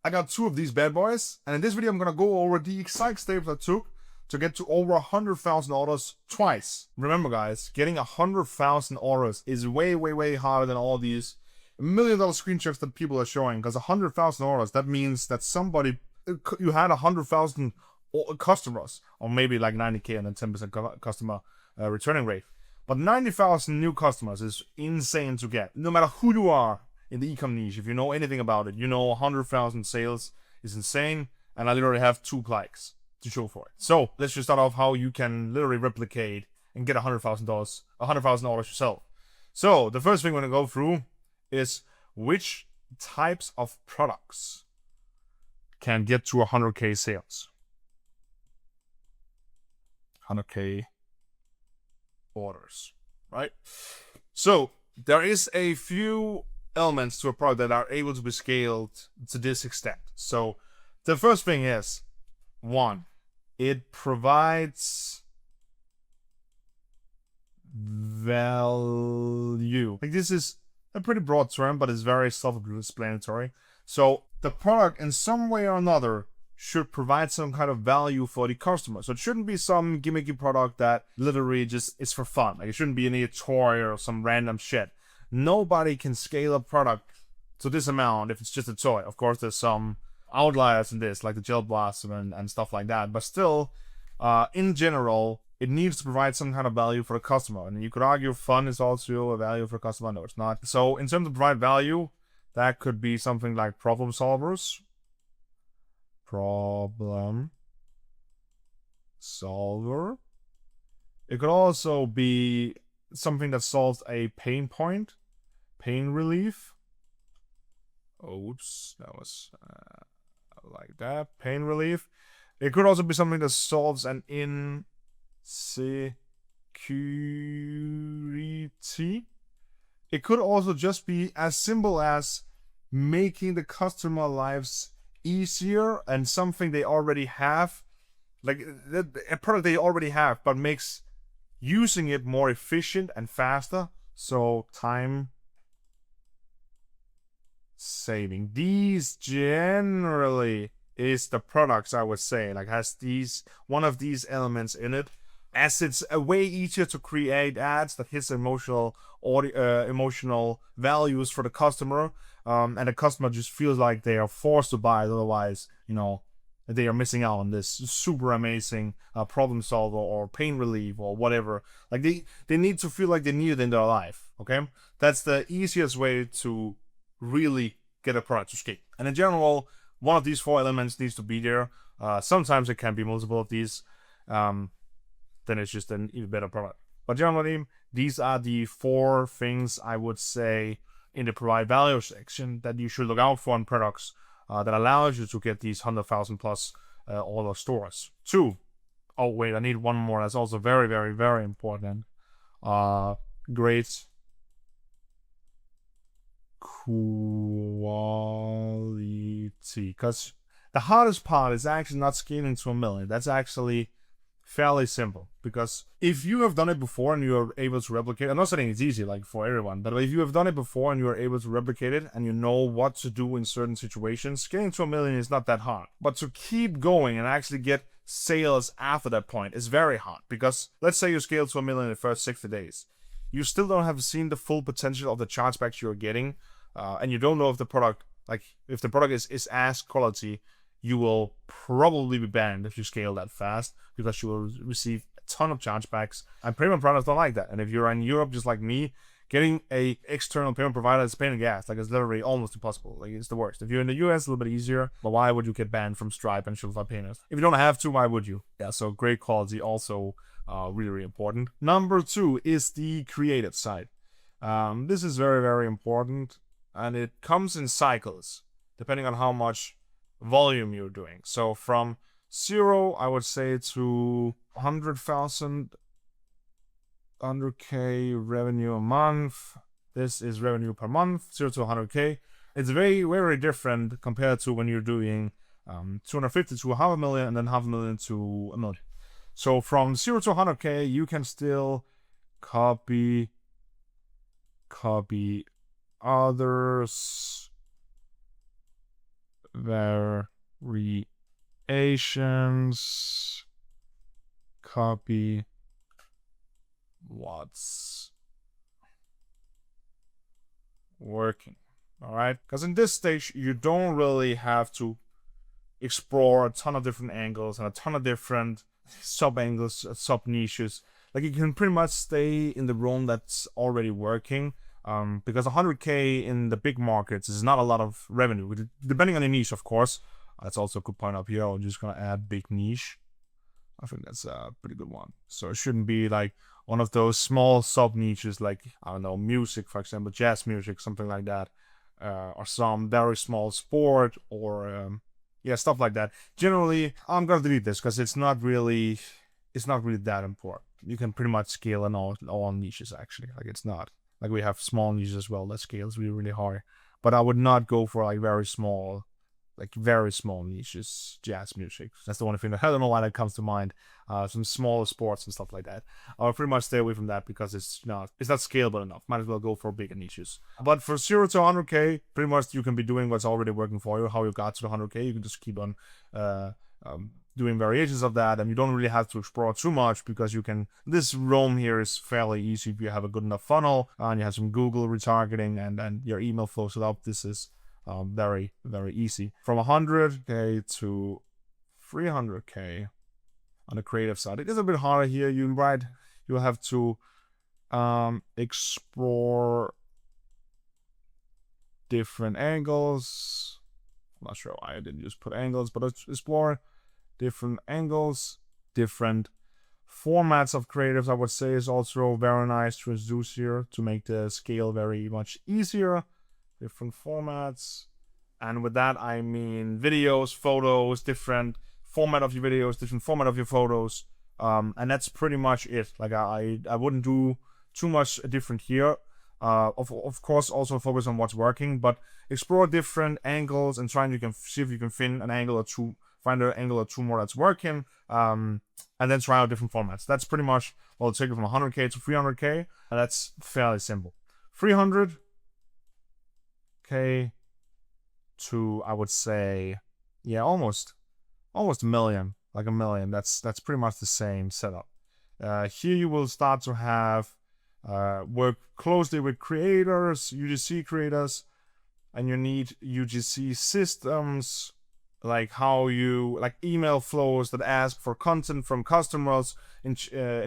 I got 2 of these bad boys, and in this video I'm gonna go over the exact steps I took to get to over 100,000 orders twice. Remember guys, getting 100,000 orders is way harder than all these $1 million screenshots that people are showing, because 100,000 orders, that means that you had 100,000 customers, or maybe like 90k and then 10% customer returning rate. But 90,000 new customers is insane to get. No matter who you are in the ecom niche, if you know anything about it, you know 100,000 sales is insane, and I literally have 2 likes to show for it. So let's just start off how you can literally replicate and get $100,000 orders yourself. So the first thing we're gonna go through is which types of products can get to 100k sales. 100k orders, right? So there is a few elements to a product that are able to be scaled to this extent. So the first thing is, 1, it provides value. Like, this is a pretty broad term, but it's very self-explanatory. So the product in some way or another should provide some kind of value for the customer. So it shouldn't be some gimmicky product that literally just is for fun. Like, it shouldn't be any toy or some random shit. Nobody can scale a product to this amount if it's just a toy. Of course, there's some outliers in this, like the Gel Blossom and stuff like that. But still, in general, it needs to provide some kind of value for the customer. And you could argue fun is also a value for the customer. No, it's not. So in terms of provide value, that could be something like problem solvers. Problem solver. It could also be something that solves a pain point. Pain relief. Oops, that was like that. Pain relief. It could also be something that solves an insecurity. It could also just be as simple as making the customer lives easier, and something they already have, like a product they already have, but makes using it more efficient and faster. So time saving. These generally is the products, I would say, like has one of these elements in it, as it's a way easier to create ads that hits emotional values for the customer, and the customer just feels like they are forced to buy it, otherwise, you know, they are missing out on this super amazing problem solver or pain relief or whatever. Like, they need to feel like they need it in their life. Okay, that's the easiest way to really get a product to scale. And in general, one of these 4 elements needs to be there. Sometimes it can be multiple of these. Then it's just an even better product. But generally, these are the 4 things I would say in the provide value section that you should look out for in products that allows you to get these 100,000 plus order stores. 2. Oh wait, I need one more. That's also very important. Great quality. Because the hardest part is actually not scaling to 1 million. That's actually fairly simple, because if you have done it before and you are able to replicate, I'm not saying it's easy like for everyone, but if you have done it before and you are able to replicate it and you know what to do in certain situations, scaling to 1 million is not that hard. But to keep going and actually get sales after that point is very hard, because let's say you scale to 1 million in the first 60 days. You still don't have seen the full potential of the chargebacks you're getting, and you don't know if the product, is as quality. You will probably be banned if you scale that fast, because you will receive a ton of chargebacks, and payment providers don't like that. And if you're in Europe just like me, getting a external payment provider is a pain in the ass. Like, it's literally almost impossible. Like, it's the worst. If you're in the US, it's a little bit easier, but why would you get banned from Stripe and Shopify Payments? If you don't have to, why would you? Yeah, so great quality also really important. Number 2 is the creative side. This is very important, and it comes in cycles depending on how much volume you're doing. So from 0, I would say, to 100,000, 100k revenue a month. This is revenue per month, 0 to 100k. It's very different compared to when you're doing 250 to 500,000 and then 500,000 to 1 million. So from 0 to 100k, you can still copy others variations, copy what's working. All right, because in this stage you don't really have to explore a ton of different angles and a ton of different sub angles, sub niches. Like you can pretty much stay in the realm that's already working. Because 100k in the big markets is not a lot of revenue, depending on the niche, of course. That's also a good point up here. I'm just gonna add big niche. I think that's a pretty good one. So it shouldn't be like one of those small sub niches, like I don't know, music, for example, jazz music, something like that, or some very small sport, or yeah, stuff like that. Generally, I'm gonna delete this because it's not really that important. You can pretty much scale in all niches actually. Like it's not. Like we have small niches as well that scales really, really hard. But I would not go for like very small niches, jazz music. That's the only thing that I don't know why that comes to mind. Some smaller sports and stuff like that. I'll pretty much stay away from that because it's not scalable enough. Might as well go for bigger niches. But for 0 to 100k, pretty much you can be doing what's already working for you. How you got to the 100k, you can just keep on doing variations of that, and you don't really have to explore too much because you can. This realm here is fairly easy if you have a good enough funnel and you have some Google retargeting and your email flows it up. This is very, very easy. From 100k to 300k on the creative side, it is a bit harder here. You have to explore different angles. I'm not sure why I didn't just put angles, but let's explore different angles, different formats of creatives. I would say is also very nice to introduce here to make the scale very much easier. Different formats, and with that I mean videos, photos, different format of your videos, different format of your photos, and that's pretty much it. Like I wouldn't do too much different here. Of course, also focus on what's working, but explore different angles and see if you can find an angle or two more that's working, and then try out different formats. That's pretty much what it'll take you from 100k to 300k, and that's fairly simple. 300k to, I would say, yeah, almost a million, like a million. That's pretty much the same setup. Here you will start to have work closely with creators, UGC creators, and you need UGC systems, like email flows that ask for content from customers in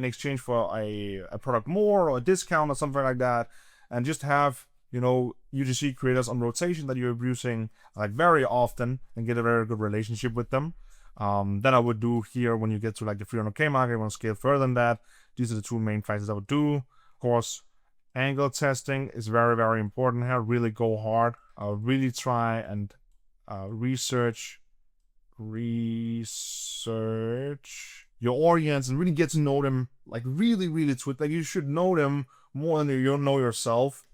exchange for a product more or a discount or something like that, and just have UGC creators on rotation that you're using like very often and get a very good relationship with them. Then I would do here when you get to like the 300k mark, I want to scale further than that. These are the two main factors I would do. Of course, angle testing is very, very important here. Really go hard. Really try and research your audience and really get to know them, like really, really like you should know them more than you know yourself.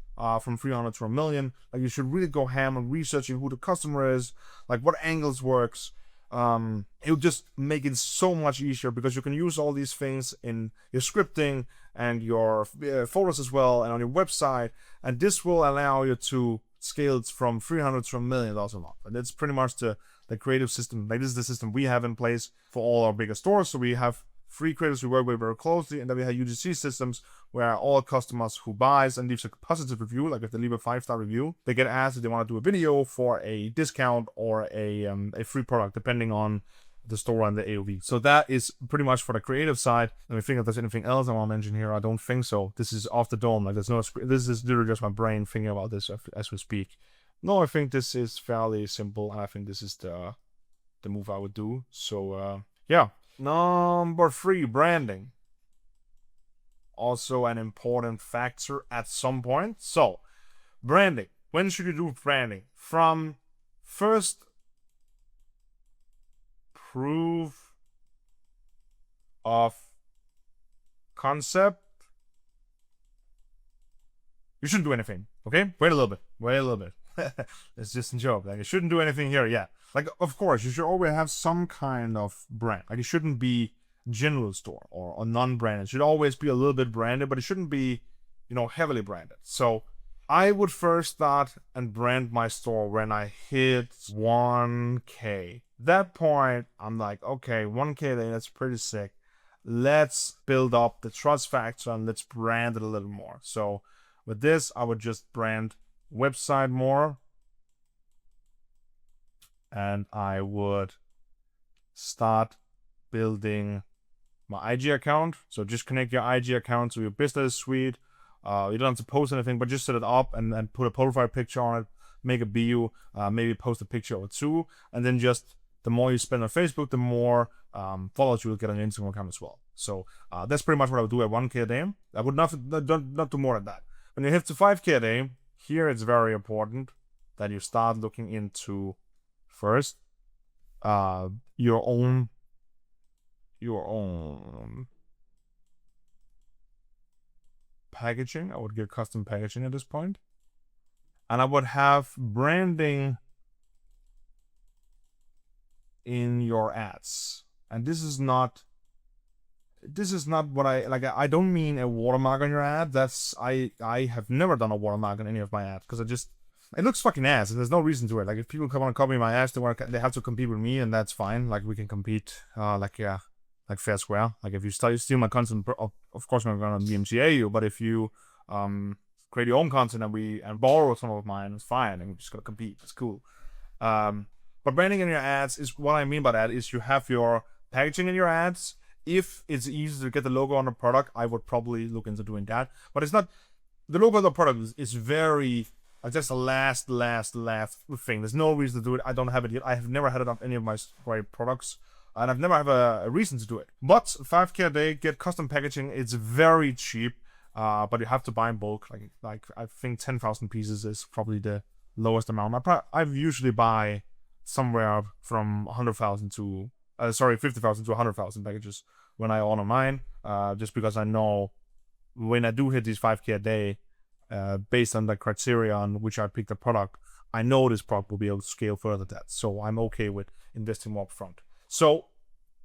From 300 to a million, like you should really go ham on researching who the customer is, like what angles works. It'll just make it so much easier because you can use all these things in your scripting and your photos as well, and on your website, and this will allow you to scale it from 300 to $1 million a month. And that's pretty much the creative system. Like this is the system we have in place for all our bigger stores. So we have free creators we work with very closely, and then we have UGC systems where all customers who buys and leaves a positive review, like if they leave a 5-star review, they get asked if they want to do a video for a discount or a free product, depending on the store and the AOV. So that is pretty much for the creative side. Let me think if there's anything else I want to mention here. I don't think so. This is off the dome. Like there's no script. This is literally just my brain thinking about this as we speak. No, I think this is fairly simple, and I think this is the move I would do. So yeah. Number 3, branding. Also an important factor at some point. So, branding. When should you do branding? From first proof of concept, you shouldn't do anything. Okay? Wait a little bit. It's just a joke. Like, you shouldn't do anything here yet. Like, of course, you should always have some kind of brand. Like, it shouldn't be general store or non-branded. It should always be a little bit branded, but it shouldn't be, heavily branded. So, I would first start and brand my store when I hit 1K. That point, I'm like, okay, 1K, then that's pretty sick. Let's build up the trust factor and let's brand it a little more. So with this, I would just brand website more. And I would start building my IG account. So just connect your IG account to your business suite. You don't have to post anything, but just set it up and then put a profile picture on it, make a bio, maybe post a picture or two, and then just the more you spend on Facebook, the more followers you will get on your Instagram account as well. So that's pretty much what I would do at 1K a day. I would not do more than that. When you hit to 5K a day, here it's very important that you start looking into first your own packaging. I would get custom packaging at this point, and I would have branding in your ads. And this is not what I like. I don't mean a watermark on your ad. That's I have never done a watermark on any of my ads because it looks fucking ass and there's no reason to it. Like if people come on and copy my ads, they have to compete with me, and that's fine. Like we can compete like fair square. Like if you steal my content, of course I'm gonna BMGA you. But if you create your own content and borrow some of mine, it's fine. And we're just gonna compete. It's cool. But branding in your ads is what I mean by that is you have your packaging in your ads. If it's easy to get the logo on the product, I would probably look into doing that. But it's not the logo of the product is very just the last thing. There's no reason to do it. I don't have it yet. I have never had it on any of my products, and I've never have a reason to do it. But 5K a day, get custom packaging. It's very cheap, but you have to buy in bulk. Like I think 10,000 pieces is probably the lowest amount. I usually buy somewhere from 100,000 to 50,000 to 100,000 packages when I order mine. Just because I know when I do hit these 5K a day, based on the criteria on which I pick the product, I know this product will be able to scale further than that. So I'm okay with investing more upfront. So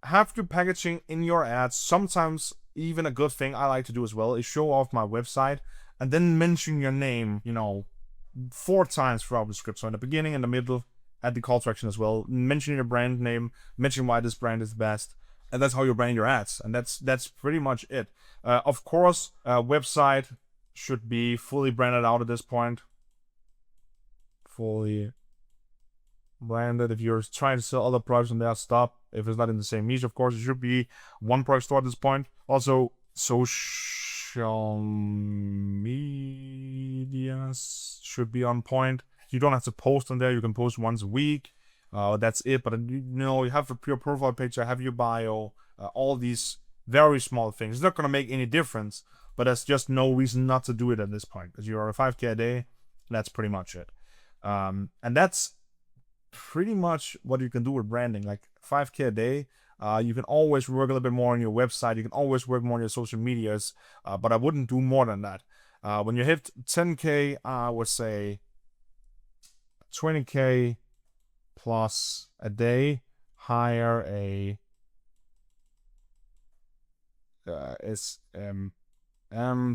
have your packaging in your ads. Sometimes even a good thing I like to do as well is show off my website and then mention your name, 4 times throughout the script. So in the beginning, in the middle, at the call to action as well. Mention your brand name, mention why this brand is the best. And that's how you brand your ads. And that's pretty much it. Of course, website should be fully branded out at this point. Fully branded. If you're trying to sell other products on there, stop. If it's not in the same niche, of course, it should be one product store at this point. Also, social media should be on point. You don't have to post on there. You can post once a week. That's it. But you have your profile picture, have your bio, all these very small things. It's not going to make any difference, but there's just no reason not to do it at this point because you're a 5K a day. That's pretty much it. And that's pretty much what you can do with branding. Like 5K a day. You can always work a little bit more on your website. You can always work more on your social medias, but I wouldn't do more than that. When you hit 10K, I would say 20K plus a day. Hire a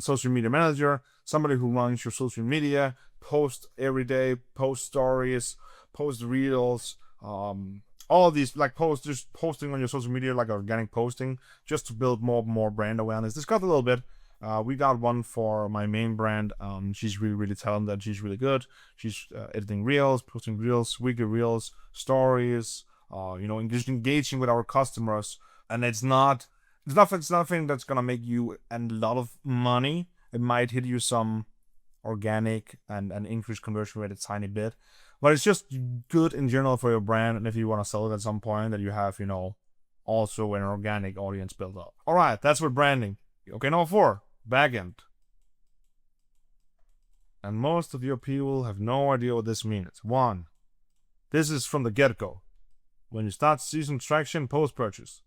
social media manager, somebody who runs your social media, post every day, post stories, post reels, all these just posting on your social media, like organic posting, just to build more brand awareness. This got a little bit. We got one for my main brand. She's really talented. She's really good. She's editing reels, posting reels, weekly reels, stories. Engaging with our customers, and it's nothing that's gonna make you a lot of money. It might hit you some organic and increase conversion rate a tiny bit, but it's just good in general for your brand. And if you want to sell it at some point, that you have also an organic audience built up. All right, that's with branding. Okay, number 4, backend. And most of your people have no idea what this means. 1, this is from the get-go. When you start to see some traction post-purchase,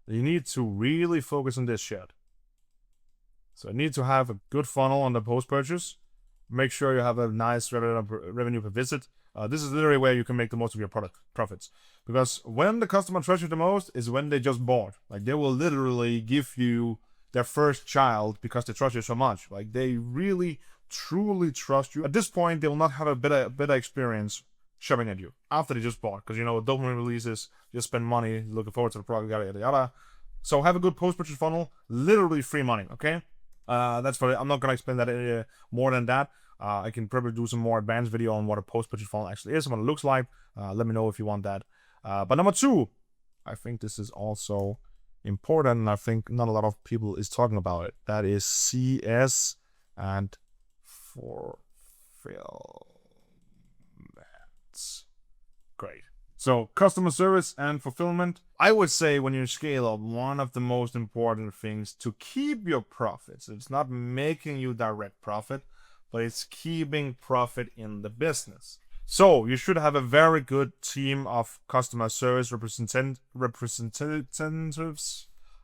you need to really focus on this shit. So you need to have a good funnel on the post-purchase. Make sure you have a nice revenue per visit. This is literally where you can make the most of your product profits. Because when the customer trusts you the most is when they just bought. Like they will literally give you their first child because they trust you so much. Like they really truly trust you. At this point, they will not have a better experience shopping at you after they just bought, because dopamine releases, you spend money, looking forward to the product, yada yada yada. So have a good post-purchase funnel, literally free money, okay? That's for it. I'm not gonna explain that more than that. I can probably do some more advanced video on what a post-purchase funnel actually is and what it looks like. Let me know if you want that. But number 2, I think this is also important, and I think not a lot of people is talking about it. That is CS and fulfillment. Great. So customer service and fulfillment. I would say when you scale up, one of the most important things to keep your profits. It's not making you direct profit, but it's keeping profit in the business. So you should have a very good team of customer service representatives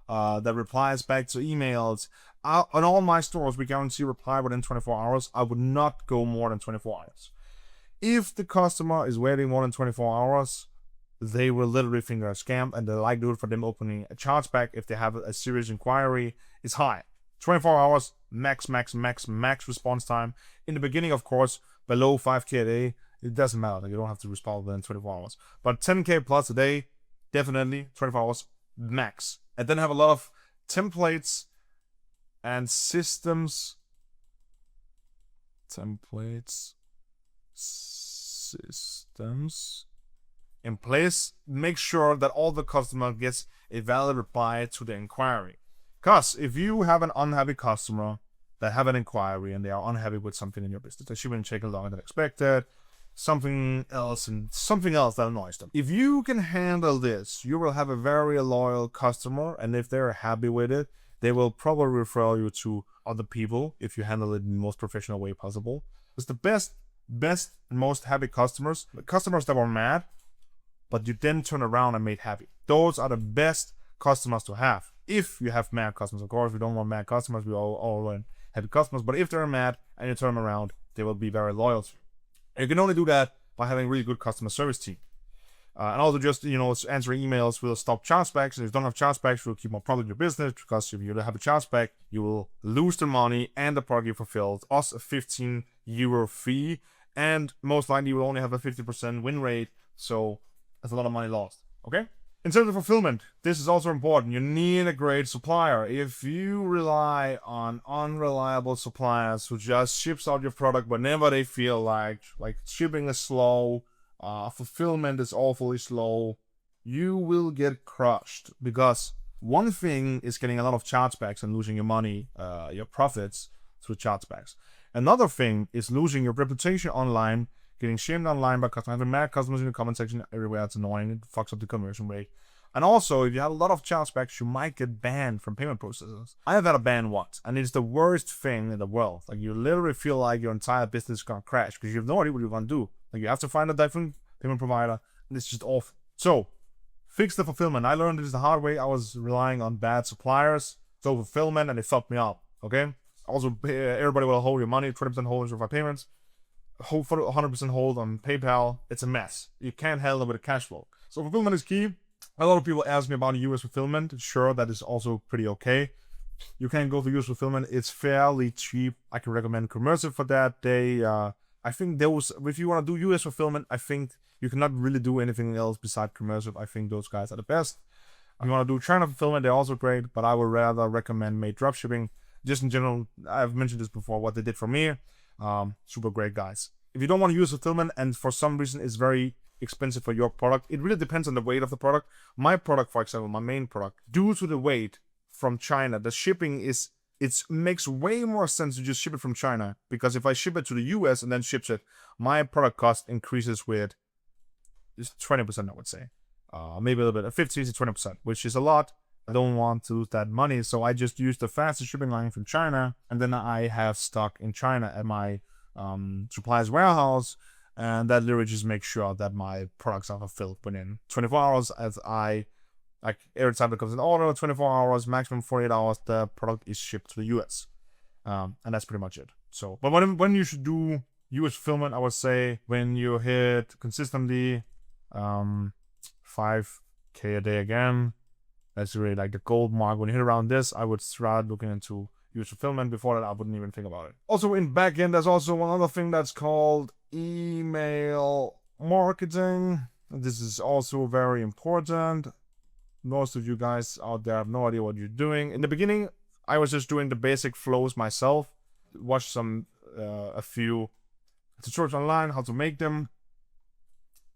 that replies back to emails. On all my stores, we guarantee reply within 24 hours. I would not go more than 24 hours. If the customer is waiting more than 24 hours, they will literally think they're a scam, and the likelihood for them opening a chargeback if they have a serious inquiry is high. 24 hours, max response time. In the beginning, of course, below 5K a day, it doesn't matter. You don't have to respond within 24 hours. But 10K plus a day, definitely 24 hours max. And then have a lot of templates and systems. Systems in place. Make sure that all the customer gets a valid reply to the inquiry. Because if you have an unhappy customer that have an inquiry and they are unhappy with something in your business, they shouldn't take longer than expected, something else that annoys them. If you can handle this, you will have a very loyal customer, and if they're happy with it, they will probably refer you to other people if you handle it in the most professional way possible. It's the best and most happy customers, the customers that were mad, but you then turn around and made happy. Those are the best customers to have. If you have mad customers, of course, we don't want mad customers, we all want happy customers, but if they're mad and you turn them around, they will be very loyal to you. And you can only do that by having a really good customer service team. And also just, answering emails will stop chargebacks. And if you don't have chargebacks, you'll keep more profit in your business, because if you don't have a chargeback, you will lose the money and the product you fulfilled, plus a 15 euro fee, and most likely you will only have a 50% win rate, so that's a lot of money lost, okay? In terms of fulfillment, this is also important. You need a great supplier. If you rely on unreliable suppliers who just ships out your product whenever they feel like shipping is slow, fulfillment is awfully slow, you will get crushed. Because one thing is getting a lot of chargebacks and losing your money, your profits through chargebacks. Another thing is losing your reputation online, getting shamed online by customers, having mad customers in the comment section everywhere. It's annoying. It fucks up the conversion rate. And also, if you have a lot of chargebacks, you might get banned from payment processors. I have had a ban once, and it's the worst thing in the world. You literally feel like your entire business is gonna crash because you have no idea what you're gonna do. You have to find a different payment provider, and it's just awful. So, fix the fulfillment. I learned this the hard way. I was relying on bad suppliers, so fulfillment, and it fucked me up. Okay. Also, everybody will hold your money, 20% hold on your payments, 100% hold on PayPal. It's a mess. You can't handle it with a cash flow. So fulfillment is key. A lot of people ask me about US fulfillment. Sure, that is also pretty okay. You can go to US fulfillment. It's fairly cheap. I can recommend Commercive for that. I think if you want to do US fulfillment, I think you cannot really do anything else besides Commercive. I think those guys are the best. If you want to do China fulfillment, they're also great, but I would rather recommend Made Dropshipping. Just in general, I've mentioned this before, what they did for me. Super great guys. If you don't want to use fulfillment and for some reason it's very expensive for your product, it really depends on the weight of the product. My product, for example, my main product, due to the weight from China, the shipping it makes way more sense to just ship it from China, because if I ship it to the US and then ships it, my product cost increases with 20%, I would say. Maybe a little bit, 15 to 20%, which is a lot. I don't want to lose that money, so I just use the fastest shipping line from China, and then I have stock in China at my suppliers warehouse, and that literally just makes sure that my products are fulfilled within 24 hours. As every time it comes in order, 24 hours, maximum 48 hours, the product is shipped to the US, and that's pretty much it. So, but when you should do US fulfillment, I would say when you hit consistently 5K a day again. That's really like the gold mark. When you hit around this, I would start looking into use fulfillment. Before that, I wouldn't even think about it. Also, in backend, there's also one other thing that's called email marketing. This is also very important. Most of you guys out there have no idea what you're doing. In the beginning, I was just doing the basic flows myself. Watched a few tutorials online how to make them.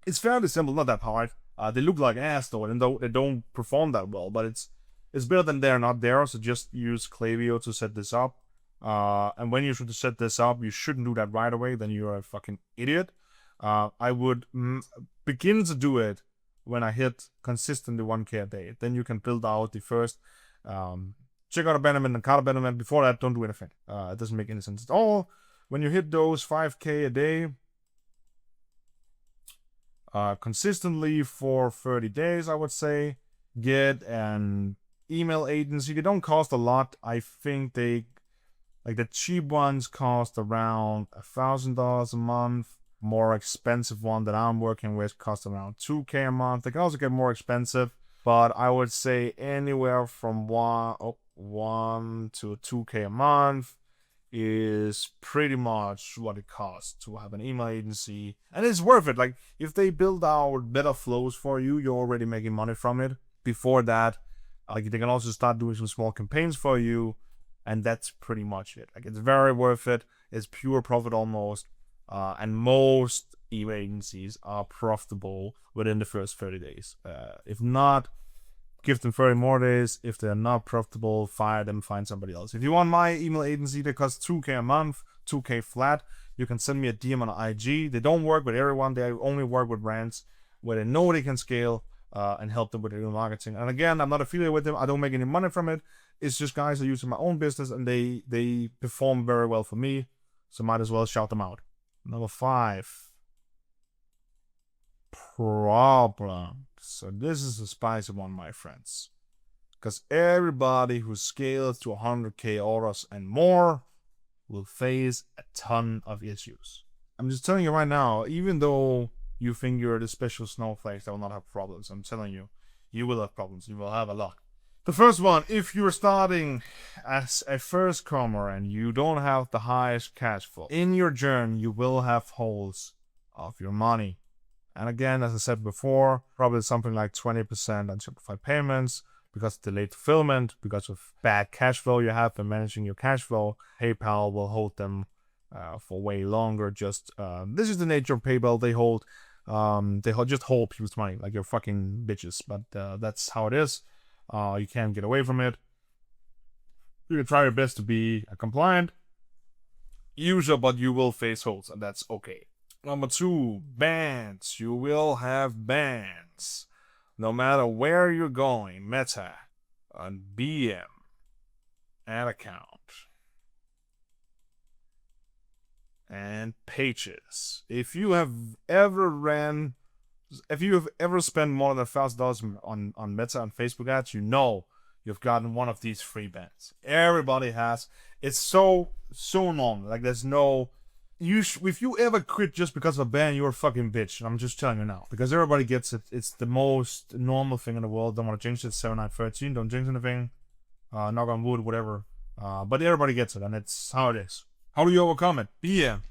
It's fairly simple, not that hard. They look like ass though, and they don't perform that well, but it's better than they're not there. So just use Klaviyo to set this up. And when you should set this up, you shouldn't do that right away. Then you're a fucking idiot. I would begin to do it when I hit consistently 1K a day. Then you can build out the first check out abandonment and cart abandonment. Before that, don't do anything. It doesn't make any sense at all. When you hit those 5K a day consistently for 30 days, I would say, get an email agency. They don't cost a lot. I think they, like the cheap ones cost around $1,000 a month. More expensive one that I'm working with costs around 2K a month. They can also get more expensive, but I would say anywhere from 1 to 2K a month is pretty much what it costs to have an email agency, and it's worth it. Like, if they build out better flows for you, you're already making money from it. Before that, like, they can also start doing some small campaigns for you, and that's pretty much it. Like, it's very worth it. It's pure profit almost. And most email agencies are profitable within the first 30 days. If not, give them 30 more days. If they're not profitable, fire them, find somebody else. If you want my email agency that costs 2K a month, 2K flat, you can send me a DM on IG. They don't work with everyone. They only work with brands where they know they can scale and help them with their marketing. And again, I'm not affiliated with them. I don't make any money from it. It's just guys that use in my own business, and they perform very well for me. So might as well shout them out. Number 5. Problem. So this is a spicy one, my friends. Because everybody who scales to 100K orders and more will face a ton of issues. I'm just telling you right now, even though you think you're the special snowflakes that will not have problems, I'm telling you, you will have problems. You will have a lot. The first one, if you're starting as a first comer and you don't have the highest cash flow, in your journey you will have holes of your money. And again, as I said before, probably something like 20% on Shopify payments because of delayed fulfillment, because of bad cash flow you have when managing your cash flow. PayPal will hold them for way longer. Just this is the nature of PayPal. They just hold people's money like you're fucking bitches. But that's how it is. You can't get away from it. You can try your best to be a compliant user, but you will face holes, and that's okay. Number 2, bans. You will have bans. No matter where you're going, Meta, on BM, ad account, and pages. If you have ever spent more than $1,000 on Meta and Facebook ads, you know you've gotten one of these free bans. Everybody has. It's so normal. Like, there's no... if you ever quit just because of a ban, you're a fucking bitch. I'm just telling you now. Because everybody gets it. It's the most normal thing in the world. Don't want to jinx it. 7913. Don't jinx anything. Knock on wood, whatever. But everybody gets it, and it's how it is. How do you overcome it? BM.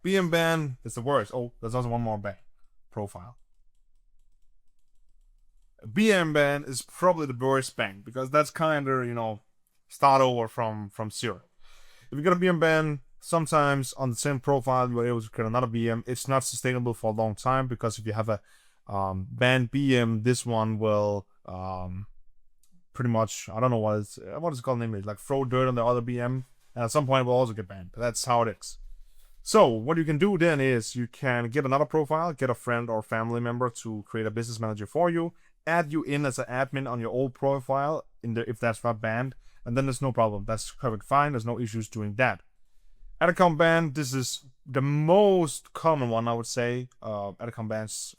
BM ban is the worst. Oh, there's also one more ban. Profile. BM ban is probably the worst ban because that's kind of, start over from zero. If you get a BM ban, sometimes on the same profile you're able to create another BM. It's not sustainable for a long time because if you have a banned BM, this one will pretty much, I don't know what is it called in English, like throw dirt on the other BM, and at some point it will also get banned. But that's how it is. So what you can do then is you can get another profile, get a friend or family member to create a business manager for you, add you in as an admin on your old profile if that's not banned, and then there's no problem. That's perfect fine. There's no issues doing that. Ad account ban, this is the most common one, I would say. Ad account bans,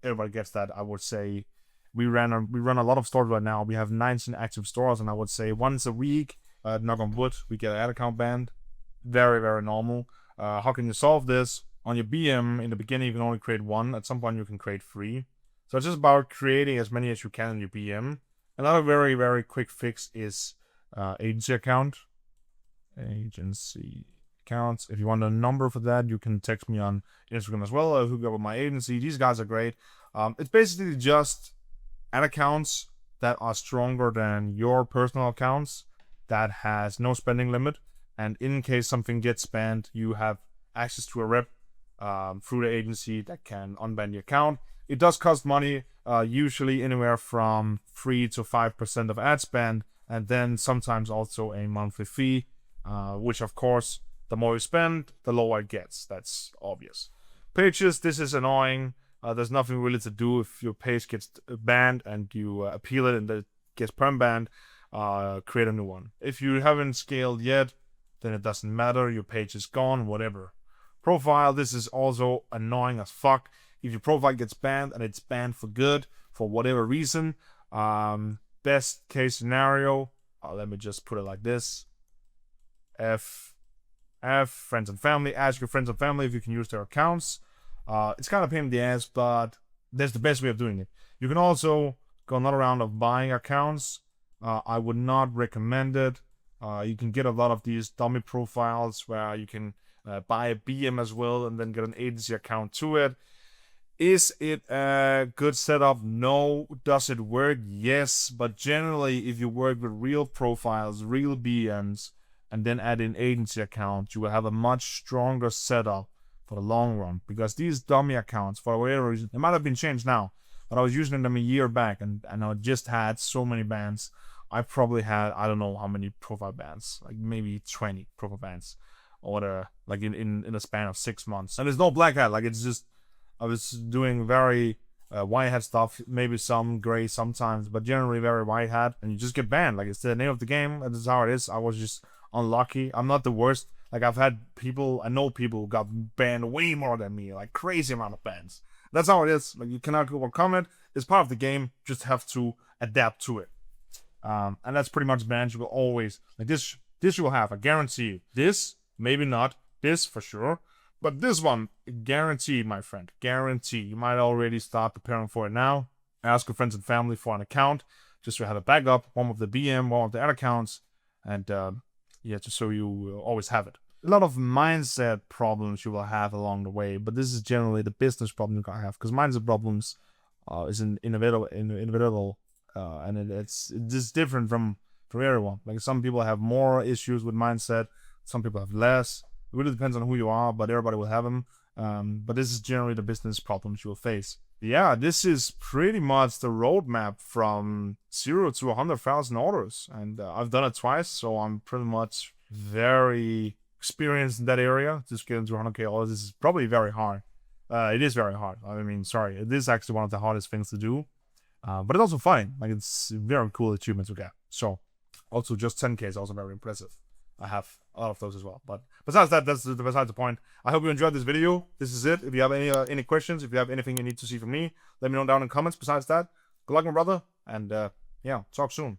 everybody gets that. I would say we run a lot of stores right now. We have 19 active stores, and I would say once a week, knock on wood, we get an ad account banned. Very, very normal. How can you solve this? On your BM, in the beginning, you can only create one. At some point, you can create 3. So it's just about creating as many as you can in your BM. Another very, very quick fix is agency account. agency accounts. If you want a number for that, you can text me on Instagram as well. I'll hook you up with my agency. These guys are great. It's basically just ad accounts that are stronger than your personal accounts that has no spending limit. And in case something gets banned, you have access to a rep through the agency that can unban the account. It does cost money, usually anywhere from 3 to 5% of ad spend, and then sometimes also a monthly fee, which of course, the more you spend, the lower it gets. That's obvious. Pages, this is annoying. There's nothing really to do if your page gets banned and you appeal it and it gets perm banned. Create a new one. If you haven't scaled yet, then it doesn't matter. Your page is gone, whatever. Profile, this is also annoying as fuck. If your profile gets banned and it's banned for good, for whatever reason, best case scenario, let me just put it like this. Friends and family. Ask your friends and family if you can use their accounts. It's kind of a pain in the ass, but that's the best way of doing it. You can also go another round of buying accounts. I would not recommend it. You can get a lot of these dummy profiles where you can buy a BM as well and then get an agency account to it. Is it a good setup? No. Does it work? Yes. But generally, if you work with real profiles, real BMs, and then add in agency accounts, you will have a much stronger setup for the long run. Because these dummy accounts, for whatever reason, they might have been changed now, but I was using them a year back, and I just had so many bans. I probably had, I don't know how many profile bans, like maybe 20 profile bans, or like in a span of 6 months. And there's no black hat, like it's just, I was doing very white hat stuff, maybe some gray sometimes, but generally very white hat, and you just get banned. Like, it's the name of the game, this is how it is. I was just unlucky. I'm not the worst. Like, I've had people, I know people who got banned way more than me, like crazy amount of bans. That's how it is. Like, you cannot overcome it. It's part of the game. Just have to adapt to it. And that's pretty much bans you will always, like this you will have, I guarantee you. This, maybe not. This, for sure. But this one, guaranteed, my friend. Guaranteed. You might already start preparing for it now. Ask your friends and family for an account, just to have a backup, one of the BM, one of the ad accounts, and yeah, just so you always have it. A lot of mindset problems you will have along the way, but this is generally the business problem you can have, because mindset problems is inevitable, and it's just different from everyone. Like, some people have more issues with mindset, some people have less. It really depends on who you are, but everybody will have them. But this is generally the business problems you will face. Yeah, this is pretty much the roadmap from 0 to 100,000 orders, and I've done it twice, so I'm pretty much very experienced in that area. Just getting to 100k orders, this is probably very hard. It is very hard. I mean, sorry, it is actually one of the hardest things to do, but it's also fun. Like, it's very cool achievement to get. So, also just 10k is also very impressive. I have a lot of those as well. But besides that, that's besides the point. I hope you enjoyed this video. This is it. If you have any questions, if you have anything you need to see from me, let me know down in the comments. Besides that, good luck, my brother, and yeah, talk soon.